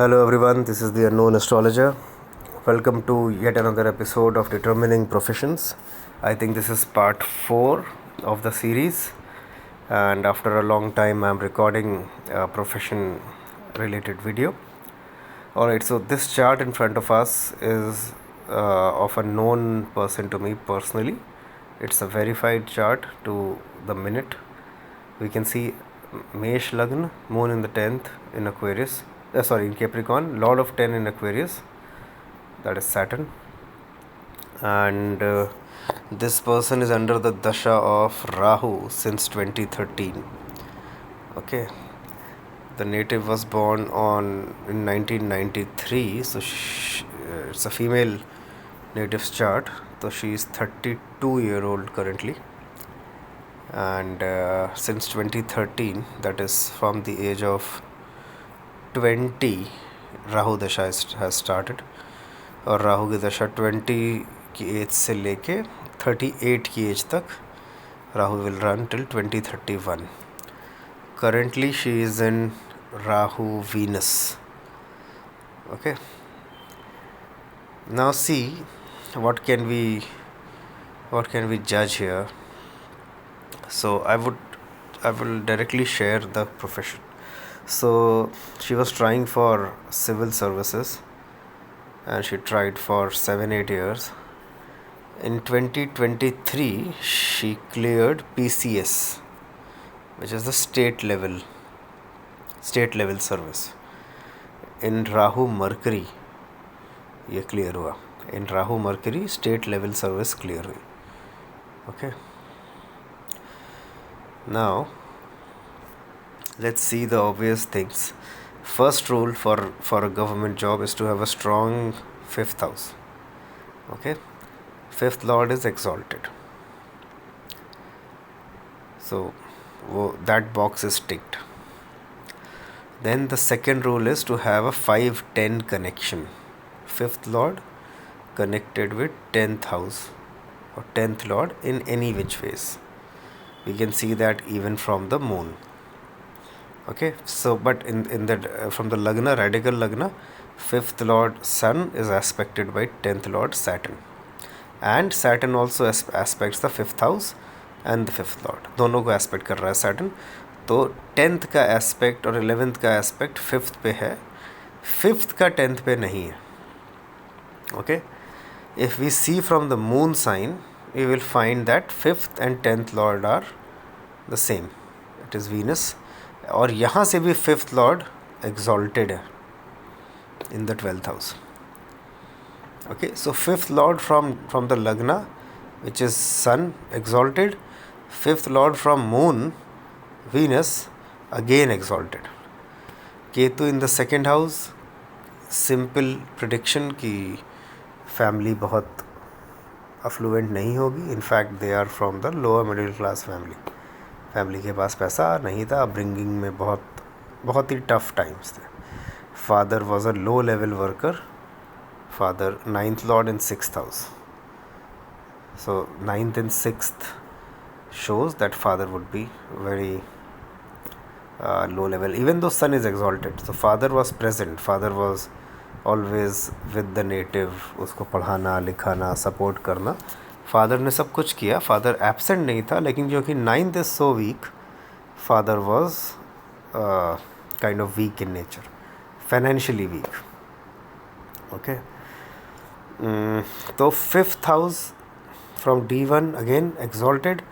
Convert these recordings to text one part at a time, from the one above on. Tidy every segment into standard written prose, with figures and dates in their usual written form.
Hello everyone, this is the Unknown Astrologer. Welcome to yet another episode of Determining Professions. I think this is part 4 of the series, and after a long time I'm recording a profession related video. Alright, so this chart in front of us is of a known person to me personally. It's a verified chart to the minute. We can see Mesh Lagna, Moon in the 10th in Aquarius. In Capricorn, Lord of 10 in Aquarius, that is Saturn. And this person is under the Dasha of Rahu since 2013. Okay. The native was born in 1993, so it's a female native's chart. So she is 32-year-old currently. And since 2013, that is from the age of 20, Rahu दशा has started. और राहु की दशा 20 की as से लेके 38 की as तक Rahu will run till 2031. Currently she is in Rahu Venus. Okay. Now see what can we judge here. So I will directly share the profession. So she was trying for civil services and she tried for 7-8 years. In 2023 she cleared PCS, which is the state level service. In Rahu Mercury ये clear हुआ. In Rahu Mercury state level service clear हुई. Okay. Now let's see the obvious things. First rule for a government job is to have a strong 5th house. Okay. 5th lord is exalted. So that box is ticked. Then the second rule is to have a 5-10 connection. 5th lord connected with 10th house or 10th lord in any which ways. We can see that even from the moon. Okay, so but in that from the Lagna, radical Lagna, 5th lord Sun is aspected by 10th lord Saturn, and Saturn also aspects the 5th house and the 5th lord. दोनों को aspect कर रहा है Saturn. तो 10th का aspect और 11th का aspect 5th पे है, 5th का 10th पे नहीं है. Okay, if we see from the moon sign, we will find that 5th and 10th lord are the same. It is Venus. और यहाँ से भी 5th lord exalted है in the 12th house. Okay, so 5th lord from the Lagna, which is Sun, exalted. 5th lord from moon, Venus, again exalted. Ketu in the 2nd house. Simple prediction कि family बहुत affluent नहीं होगी. In fact, they are from the lower middle class family. Family के पास पैसा नहीं था. Upbringing में बहुत ही टफ टाइम्स थे. Father was a low level worker. Father 9th lord in 6th house. So 9th and 6th shows that father would be very low level, even though sun is exalted. So father was present. Father was always with the native. उसको पढ़ाना लिखाना support करना. Father ने सब कुछ किया. Father absent नहीं था, लेकिन जो कि 9th is so weak, father was kind of weak in nature, financially weak. Okay, तो 5th house from D1 again exalted.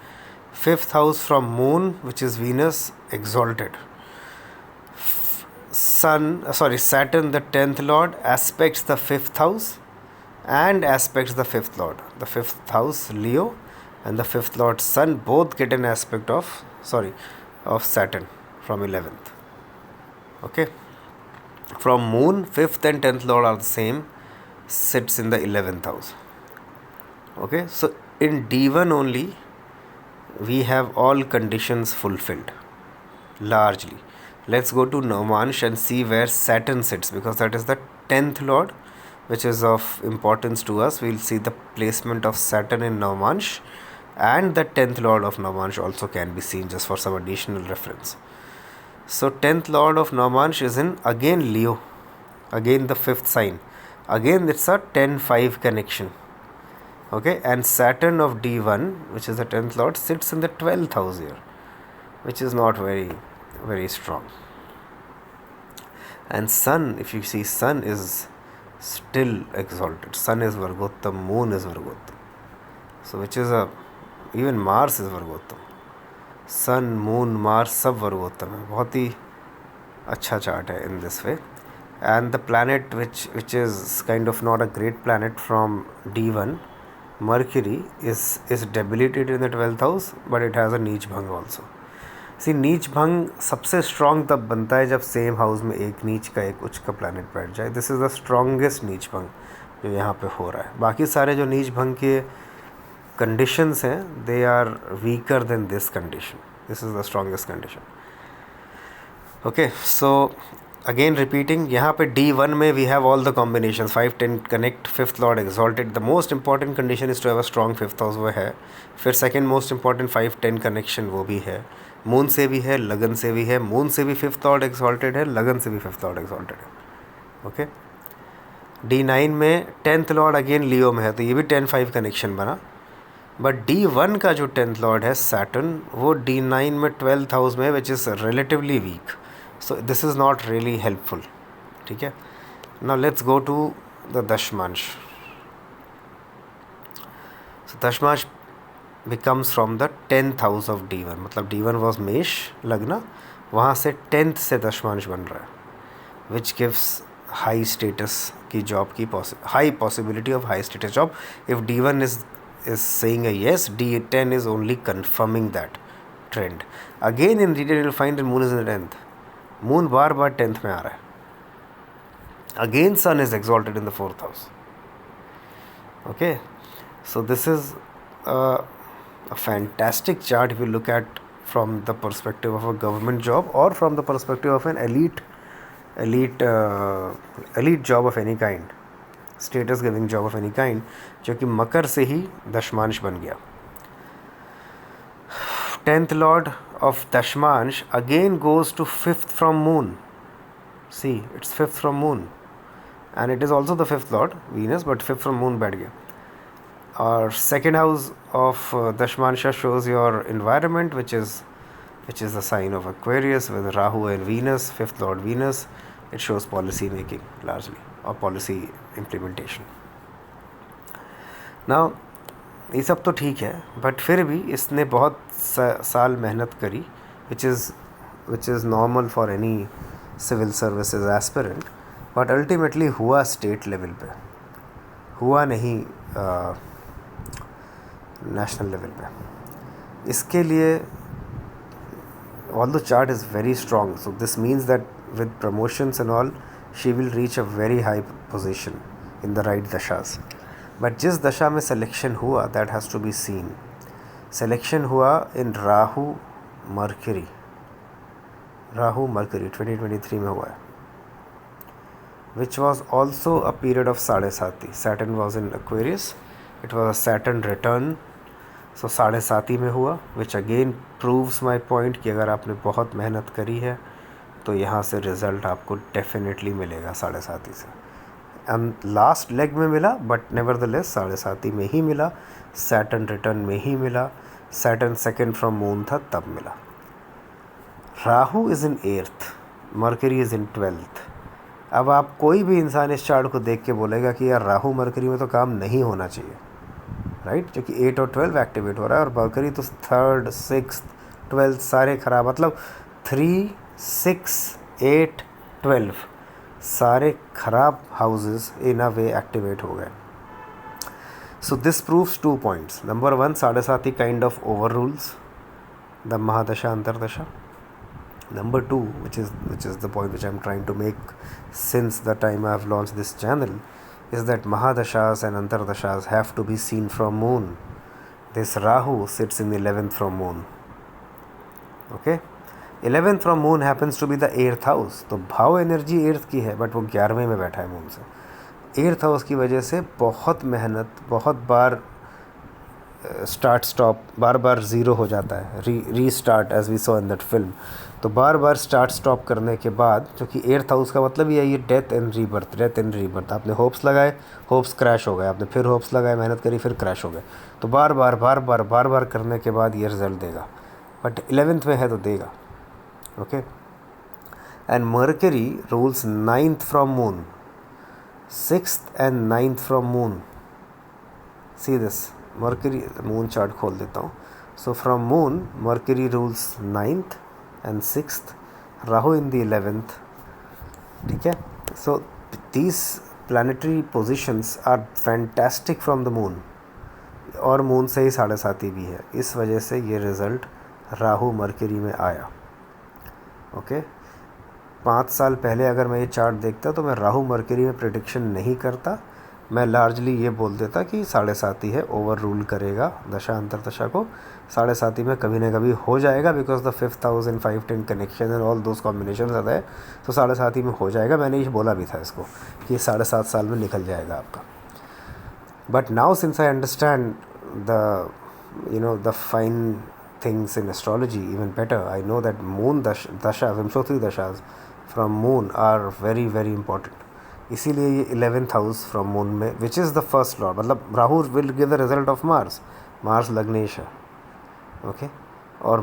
5th house from moon which is Venus exalted. Saturn the 10th lord aspects the 5th house and aspects the 5th lord. The 5th house Leo and the 5th lord Sun both get an aspect of Saturn from 11th. Okay, from moon 5th and 10th lord are the same, sits in the 11th house. Okay, so in D1 only we have all conditions fulfilled largely. Let's go to Navamsha and see where Saturn sits, because that is the 10th lord, which is of importance to us. We'll see the placement of Saturn in Navamsha, and the 10th lord of Navamsha also can be seen just for some additional reference. So 10th lord of Navamsha is in again Leo. again the fifth sign, again it's a 10-5 connection. Okay, and Saturn of D1, which is the 10th lord, sits in the 12th house here, which is not very strong. And Sun, if you see, Sun is still exalted. Sun is Vargottam, Moon is Vargottam. So which is even Mars is Vargottam. Sun, Moon, Mars सब Vargottam है. बहुत ही अच्छा chart है in this way. And the planet which is kind of not a great planet from D1, Mercury, is debilitated in the 12th house, but it has a नीच भंग also. सी नीच भंग सबसे स्ट्रॉन्ग तब बनता है जब सेम हाउस में एक नीच का एक उच्च का प्लैनेट बैठ जाए. दिस इज़ द स्ट्रॉन्गेस्ट नीच भंग जो यहाँ पे हो रहा है. बाकी सारे जो नीच भंग के कंडीशंस हैं, they are weaker than this condition. This is the strongest condition. Okay, so again repeating, यहाँ पे D1 में we have all the combination 5-10 connect, fifth lord exalted. The most important condition is to have a strong fifth house, वो है. फिर second most important 5-10 connection, वो भी है. Moon से भी है, लगन से भी है. मून से भी फिफ्थ लॉर्ड एक्सॉल्टेड है, लगन से भी फिफ्थ लॉर्ड एक्सॉल्टेड है. ओके, D9 में 10th लॉर्ड अगेन लियो में है, तो ये भी 10-5 कनेक्शन बना. बट D1 का जो 10th लॉर्ड है सैटर्न, वो D9 में 12th हाउस में, which is relatively weak. So this is not really helpful. ठीक है, now let's go to the dashamsha. So दशमांश becomes from the 10th house of D1. मतलब D1 was मेष लग्न, वहाँ से 10th से दशमांश बन रहा है, which gives high status की जॉब की high possibility of high status job. If D1 is saying a yes, D10 is only confirming that trend. Again in detail you'll find that moon is in the 10th. Moon bar bar 10th में आ रहा है. Again sun is exalted in the 4th house. Okay, so this is a fantastic chart if you look at from the perspective of a government job or from the perspective of an elite job of any kind, status giving job of any kind, जो कि मकर से ही दशमांश बन गया. 10th lord of दशमांश again goes to 5th from moon. See, it's 5th from moon and it is also the 5th lord Venus, but 5th from moon बैठ गया. Our second house of Dashmansha shows your environment, which is the sign of Aquarius with Rahu and Venus, 5th lord Venus. It shows policy making largely or policy implementation. Now ये सब तो ठीक है, but फिर भी इसने बहुत साल मेहनत करी, which is normal for any civil services aspirant, but ultimately हुआ state level पे, हुआ नहीं नेशनल लेवल पे. इसके लिए although chart is very strong, so this means that with promotions and all she will reach a very high position in the right dashas. But जिस दशा में selection हुआ, that has to be seen. Selection हुआ in Rahu mercury 2023 में हुआ है, which was also a period of साढ़े साती. Saturn was in Aquarius, it was a Saturn return. सो साढ़े साती में हुआ, which again proves my point कि अगर आपने बहुत मेहनत करी है तो यहाँ से रिज़ल्ट आपको डेफिनेटली मिलेगा साढ़े साती से. एंड लास्ट लेग में मिला, बट नेवरदलेस साढ़े साती में ही मिला, सैटर्न रिटर्न में ही मिला. सैटर्न सेकंड फ्रॉम मून था तब मिला. Rahu is in 8th, mercury is in 12th. अब आप कोई भी इंसान इस चार्ट को देख के बोलेगा कि यार राहु मर्करी में तो काम नहीं होना चाहिए, राइट, जो कि 8 और 12 एक्टिवेट हो रहा है, और मर्करी तो 3rd, 6th, 12th सारे खराब. मतलब 3, 6, 8, 12 सारे खराब हाउसेस इन अ वे एक्टिवेट हो गए. So this proves 2 points. Number 1, sade sati kind of over rules the mahadasha antardasha. Number 2, which is the point which I am trying to make since the time I have launched this channel, is that Mahadashas and Antardashas have to be seen from moon. This Rahu sits in the 11th from moon. Okay, 11th from moon happens to be the 8th house. तो भाव energy 8th की है, but वो 11वें में बैठा है moon से. 8th house की वजह से बहुत मेहनत, बहुत बार स्टार्ट स्टॉप, बार बार ज़ीरो हो जाता है, restart, as we saw in that film. तो बार बार स्टार्ट स्टॉप करने के बाद, क्योंकि 8th हाउस का मतलब ये death and rebirth, death and rebirth. आपने होप्स लगाए, होप्स क्रैश हो गए, आपने फिर होप्स लगाए, मेहनत करी, फिर क्रैश हो गए। तो बार बार करने के बाद ये रिजल्ट देगा, बट 11th में है तो देगा। Okay, and mercury rules 9th from moon, 6th and 9th from moon. See this, mercury, moon chart खोल देता हूँ। So from moon mercury rules 9th and 6th, Rahu in the 11th. ठीक है, so these planetary positions are fantastic from the moon, और moon से ही 7.5 भी है, इस वजह से ये रिज़ल्ट राहु मरकरी में आया। ओके, 5 साल पहले अगर मैं ये चार्ट देखता तो मैं राहु मरकरी में प्रेडिक्शन नहीं करता, मैं लार्जली ये बोल देता कि 7.5 ही है, ओवर रूल करेगा दशा अंतर दशा को, 7.5 में कभी ना कभी हो जाएगा, because the 5th house and 5-10 connection and all those combination आता है, तो 7.5 में हो जाएगा। मैंने ये बोला भी था इसको कि 7.5 साल में निकल जाएगा आपका। But now since I understand the fine things in astrology even better, I know that moon dasha Vimshotri dashas from moon are very very important. इसीलिए ये 11th हाउस फ्रॉम मून में, which is the first lord, मतलब Rahu will give the result of Mars lagnesh है। Okay, और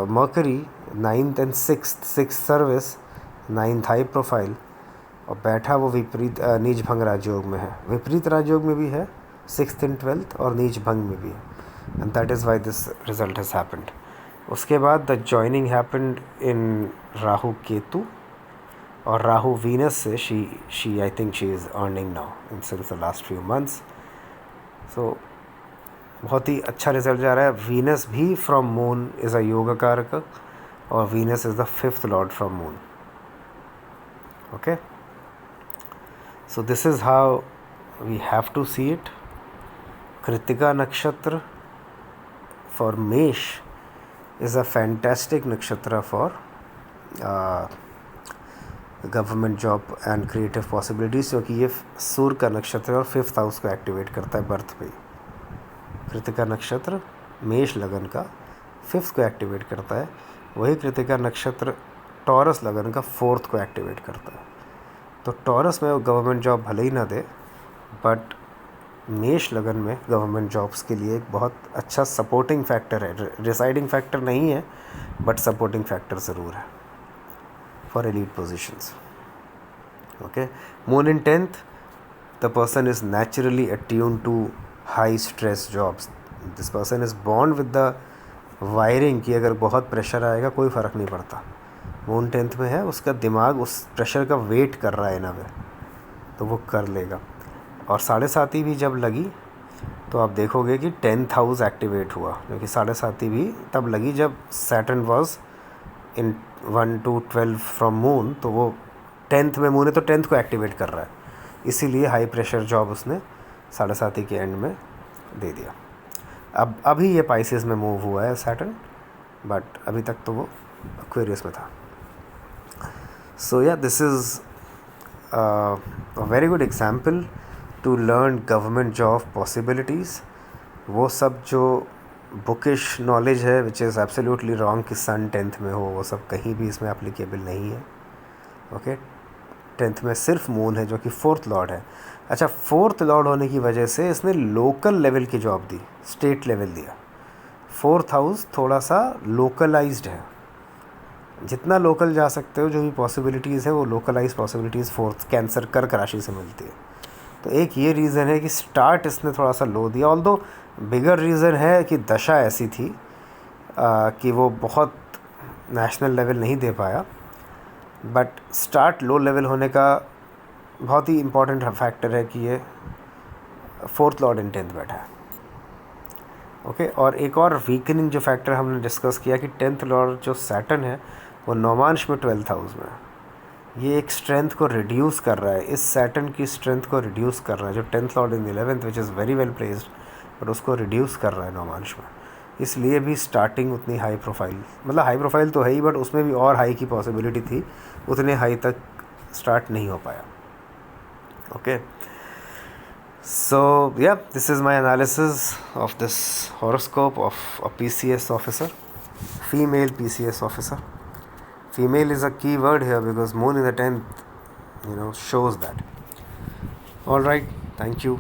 Mercury 9th and 6th service, 9th high profile, और बैठा वो विपरीत नीच भंग राजयोग में है, विपरीत राजयोग में भी है 6th एंड 12th, और नीच भंग में भी है, and that is why this result has happened. उसके बाद the joining happened in Rahu Ketu, और राहु वीनस से she I think she is earning now in since the last few months. So बहुत ही अच्छा रिजल्ट जा रहा है। वीनस भी from moon is a yoga karaka, और Venus is the 5th lord from moon. Okay, so this is how we have to see it. Krittika nakshatra for Mesha is a fantastic nakshatra for government job and creative possibilities, क्योंकि ये सूर्य का नक्षत्र है और 5th house को activate करता है बर्थ पे। कृतिका नक्षत्र मेष लगन का 5th को एक्टिवेट करता है, वही कृतिका नक्षत्र टॉरस लगन का 4th को एक्टिवेट करता है। तो टॉरस में वो गवर्नमेंट जॉब भले ही ना दे, बट मेष लगन में गवर्नमेंट जॉब्स के लिए एक बहुत अच्छा सपोर्टिंग फैक्टर है, डिसाइडिंग फैक्टर नहीं है बट सपोर्टिंग फैक्टर ज़रूर है for elite positions. Okay, moon in 10th, the person is naturally attuned to high stress jobs. This person is born with the wiring कि अगर बहुत प्रेशर आएगा कोई फ़र्क नहीं पड़ता, मून 10th में है, उसका दिमाग उस प्रेशर का वेट कर रहा है ना वे, तो वो कर लेगा। और 7.5 भी जब लगी तो आप देखोगे कि 10th हाउस एक्टिवेट हुआ, क्योंकि 7.5 भी तब लगी जब Saturn was in 1 to 12 from moon, तो वो 10th में मून है तो 10th को एक्टिवेट कर रहा है, इसीलिए हाई प्रेशर जॉब उसने 7.5 के एंड में दे दिया। अब अभी ये पाइसेस में मूव हुआ है सैटर्न, बट अभी तक तो वो एक्वेरियस में था। सो या this is a very good example to learn government job possibilities. वो सब जो बुकिश नॉलेज है विच इज़ एब्सोल्युटली रॉन्ग कि सन 10th में हो, वो सब कहीं भी इसमें एप्लीकेबल नहीं है। ओके, 10th में सिर्फ मून है जो कि 4th लॉर्ड है। अच्छा, 4th लॉर्ड होने की वजह से इसने लोकल लेवल की जॉब दी, स्टेट लेवल दिया। 4th हाउस थोड़ा सा लोकलाइज्ड है, जितना लोकल जा सकते हो, जो भी पॉसिबिलिटीज़ है वो लोकलाइज पॉसिबिलिटीज़ 4th कैंसर कर्क राशि से मिलती है। तो एक ये रीज़न है कि स्टार्ट इसने थोड़ा सा लो दिया, ऑल्दो बिगर रीज़न है कि दशा ऐसी थी कि वो बहुत नेशनल लेवल नहीं दे पाया, बट स्टार्ट लो लेवल होने का बहुत ही इम्पॉर्टेंट फैक्टर है कि ये 4th लॉर्ड इन 10th बैठा है। ओके, और एक और वीकनिंग जो फैक्टर हमने डिस्कस किया कि 10th लॉर्ड जो सैटर्न है वो नौमांश में 12th हाउस में है, ये एक स्ट्रेंथ को रिड्यूस कर रहा है, इस सैटर्न की स्ट्रेंथ को रिड्यूस कर रहा है, जो 10th Lord in 11th which is very well placed, but उसको रिड्यूस कर रहा है नौमांश में। इसलिए भी स्टार्टिंग उतनी हाई प्रोफाइल, मतलब हाई प्रोफाइल तो है ही, बट उसमें भी और हाई की पॉसिबिलिटी थी, उतने हाई तक स्टार्ट नहीं हो पाया। ओके, सो या this is my analysis of this horoscope of a PCS officer, female PCS officer. Female is a key word here because moon in the 10th, shows that. All right, thank you.